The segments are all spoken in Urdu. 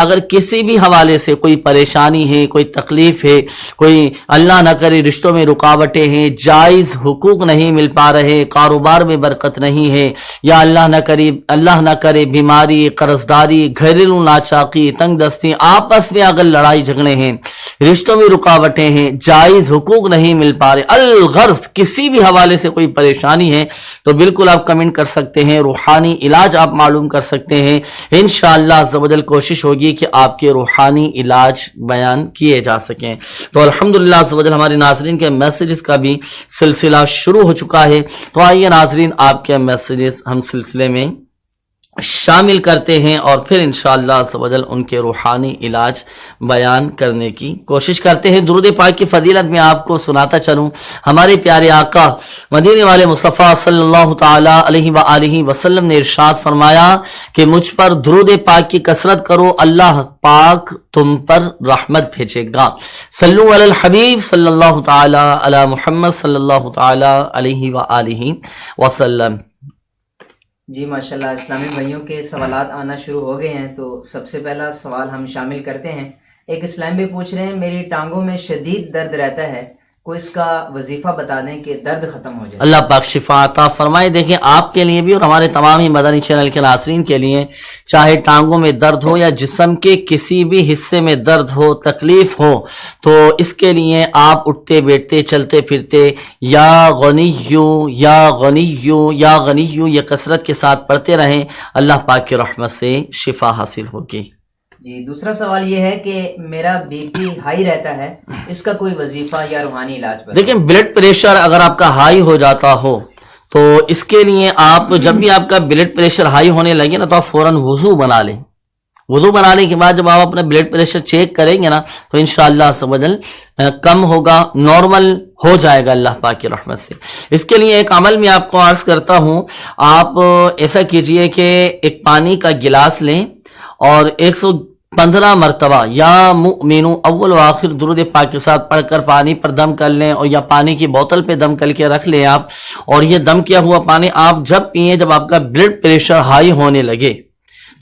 اگر کسی بھی حوالے سے کوئی پریشانی ہے، کوئی تکلیف ہے، کوئی اللہ نہ کرے رشتوں میں رکاوٹیں ہیں، جائز حقوق نہیں مل پا رہے، کاروبار میں برکت نہیں ہے، یا اللہ نہ کرے بیماری، قرضداری، گھریلو ناچاقی، تنگ دستی، آپس میں اگر لڑائی جھگڑے ہیں، رشتوں میں رکاوٹیں ہیں، جائز حقوق نہیں مل پا رہے، الغرض کسی بھی حوالے سے کوئی پریشانی ہے تو بالکل آپ کمنٹ کر سکتے ہیں، روحانی علاج آپ معلوم کر سکتے ہیں۔ انشاءاللہ عز و جل کوشش ہوگی کہ آپ کے روحانی علاج بیان کیے جا سکیں۔ تو الحمدللہ عز و جل ہمارے ناظرین کے میسیجز کا بھی سلسلہ شروع ہو چکا ہے، تو آئیے ناظرین آپ کے میسیجز ہم سلسلے میں شامل کرتے ہیں اور پھر انشاءاللہ عز و جل ان کے روحانی علاج بیان کرنے کی کوشش کرتے ہیں۔ درود پاک کی فضیلت میں آپ کو سناتا چلوں، ہمارے پیارے آقا مدینے والے مصطفیٰ صلی اللہ تعالی علیہ وآلہ وسلم نے ارشاد فرمایا کہ مجھ پر درود پاک کی کثرت کرو، اللہ پاک تم پر رحمت بھیجے گا۔ صلو علی الحبیب صلی اللہ تعالی علی محمد صلی اللہ تعالی علیہ وآلہ وسلم۔ جی ماشاءاللہ، اسلامی بھائیوں کے سوالات آنا شروع ہو گئے ہیں، تو سب سے پہلا سوال ہم شامل کرتے ہیں۔ ایک اسلام بھی پوچھ رہے ہیں، میری ٹانگوں میں شدید درد رہتا ہے، کوئی اس کا وظیفہ بتا دیں کہ درد ختم ہو جائے۔ اللہ پاک شفا عطا فرمائے۔ دیکھیں آپ کے لیے بھی اور ہمارے تمام ہی مدنی چینل کے ناظرین کے لیے، چاہے ٹانگوں میں درد ہو یا جسم کے کسی بھی حصے میں درد ہو، تکلیف ہو، تو اس کے لیے آپ اٹھتے بیٹھتے چلتے پھرتے یا غنیو یا غنیو یا غنیو یہ کثرت کے ساتھ پڑھتے رہیں، اللہ پاک کی رحمت سے شفا حاصل ہوگی۔ جی دوسرا سوال یہ ہے کہ میرا بی پی ہائی رہتا ہے، اس کا کوئی وظیفہ یا روحانی علاج بتائیں۔ دیکھیں بلڈ پریشر اگر آپ کا ہائی ہو جاتا ہو تو اس کے لیے آپ جب بھی آپ کا بلڈ پریشر ہائی ہونے لگے نا تو آپ فوراً وضو بنا لیں۔ وضو بنانے کے بعد جب آپ اپنا بلڈ پریشر چیک کریں گے نا تو انشاءاللہ عز و جل کم ہوگا، نارمل ہو جائے گا اللہ پاک کی رحمت سے۔ اس کے لیے ایک عمل میں آپ کو عرض کرتا ہوں، آپ ایسا کیجئے کہ ایک پانی کا گلاس لیں اور 115 مرتبہ یا مؤمن اول و آخر درود پاک کے ساتھ پڑھ کر پانی پر دم کر لیں، اور یا پانی کی بوتل پہ دم کر کے رکھ لیں آپ، اور یہ دم کیا ہوا پانی آپ جب پئیں جب آپ کا بلڈ پریشر ہائی ہونے لگے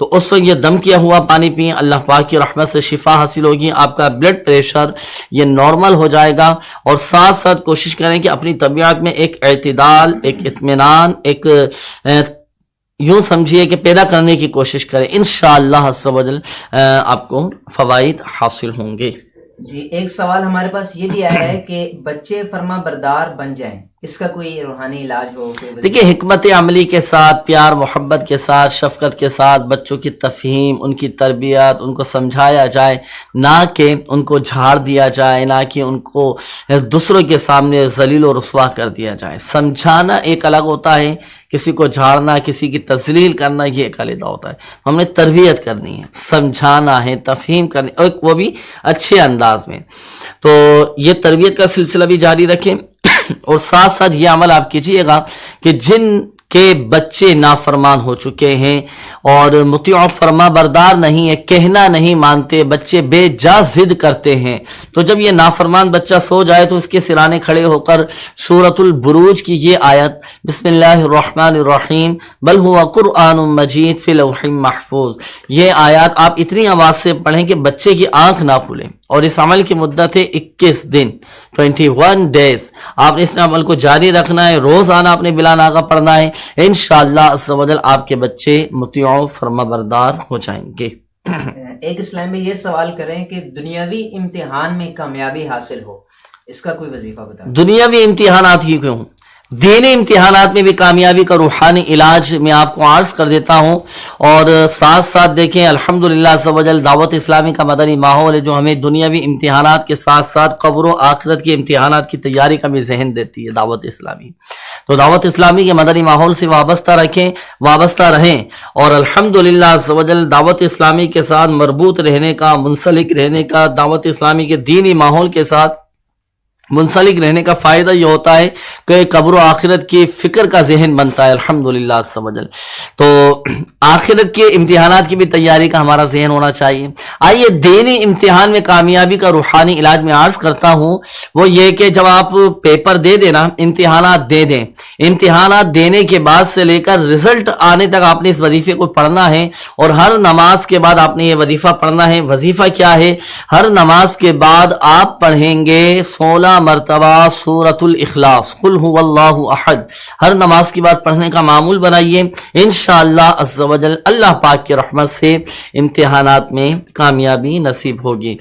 تو اس وقت یہ دم کیا ہوا پانی پئیں، اللہ پاک کی رحمت سے شفا حاصل ہوگی، آپ کا بلڈ پریشر یہ نارمل ہو جائے گا۔ اور ساتھ ساتھ کوشش کریں کہ اپنی طبیعت میں ایک اعتدال، ایک اطمینان، ایک یوں سمجھیے کہ پیدا کرنے کی کوشش کریں، انشاءاللہ عز و جل آپ کو فوائد حاصل ہوں گے۔ جی ایک سوال ہمارے پاس یہ بھی آیا ہے کہ بچے فرما بردار بن جائیں، اس کا کوئی روحانی علاج ہو؟ دیکھیں حکمت عملی کے ساتھ، پیار محبت کے ساتھ، شفقت کے ساتھ بچوں کی تفہیم، ان کی تربیت، ان کو سمجھایا جائے، نہ کہ ان کو جھاڑ دیا جائے، نہ کہ ان کو دوسروں کے سامنے ذلیل و رسوا کر دیا جائے۔ سمجھانا ایک الگ ہوتا ہے، کسی کو جھاڑنا، کسی کی تذلیل کرنا یہ ایک علیحدہ ہوتا ہے۔ ہم نے تربیت کرنی ہے، سمجھانا ہے، تفہیم کرنی، اور وہ بھی اچھے انداز میں۔ تو یہ تربیت کا سلسلہ بھی جاری رکھیں، اور ساتھ ساتھ یہ عمل آپ کیجئے گا کہ جن کے بچے نافرمان ہو چکے ہیں اور مطیع فرما بردار نہیں ہے، کہنا نہیں مانتے، بچے بے جا ضد کرتے ہیں، تو جب یہ نافرمان بچہ سو جائے تو اس کے سرانے کھڑے ہو کر سورۃ البروج کی یہ آیت بسم اللہ الرحمن الرحیم بل هو قرآن مجید فی لوح محفوظ، یہ آیات آپ اتنی آواز سے پڑھیں کہ بچے کی آنکھ نہ پھولیں، اور اس عمل کی مدت ہے 21 دن 21 ڈیز۔ آپ نے اس عمل کو جاری رکھنا ہے، روزانہ آپ نے بلا ناغہ پڑھنا ہے، انشاءاللہ عز و جل آپ کے بچے مطیع فرما بردار ہو جائیں گے۔ ایک اسلام میں یہ سوال کریں کہ دنیاوی امتحان میں کامیابی حاصل ہو، اس کا کوئی وظیفہ بتائیں۔ دنیاوی امتحانات ہی کیوں، دینی امتحانات میں بھی کامیابی کا روحانی علاج میں آپ کو عرض کر دیتا ہوں۔ اور ساتھ ساتھ دیکھیں الحمدللہ عز و جل دعوت اسلامی کا مدنی ماحول ہے جو ہمیں دنیاوی امتحانات کے ساتھ ساتھ قبر و آخرت کے امتحانات کی تیاری کا بھی ذہن دیتی ہے دعوت اسلامی۔ تو دعوت اسلامی کے مدنی ماحول سے وابستہ رہیں، اور الحمدللہ عز و جل دعوت اسلامی کے ساتھ مربوط رہنے کا، منسلک رہنے کا، دعوت اسلامی کے دینی ماحول کے ساتھ منسلک رہنے کا فائدہ یہ ہوتا ہے کہ قبر و آخرت کی فکر کا ذہن بنتا ہے الحمدللہ عز و جل۔ تو آخرت کے امتحانات کی بھی تیاری کا ہمارا ذہن ہونا چاہیے۔ آئیے دینی امتحان میں کامیابی کا روحانی علاج میں عرض کرتا ہوں، وہ یہ کہ جب آپ پیپر دے دینا، امتحانات دے دیں، امتحانات دینے کے بعد سے لے کر رزلٹ آنے تک آپ نے اس وظیفے کو پڑھنا ہے، اور ہر نماز کے بعد آپ نے یہ وظیفہ پڑھنا ہے۔ وظیفہ کیا ہے؟ ہر نماز کے بعد آپ پڑھیں گے 16 مرتبہ سورۃ الاخلاص، قل هو اللہ احد۔ ہر نماز کے بعد پڑھنے کا معمول بنائیے، انشاءاللہ عز و جل اللہ پاک کی رحمت سے امتحانات میں کامیابی نصیب ہوگی۔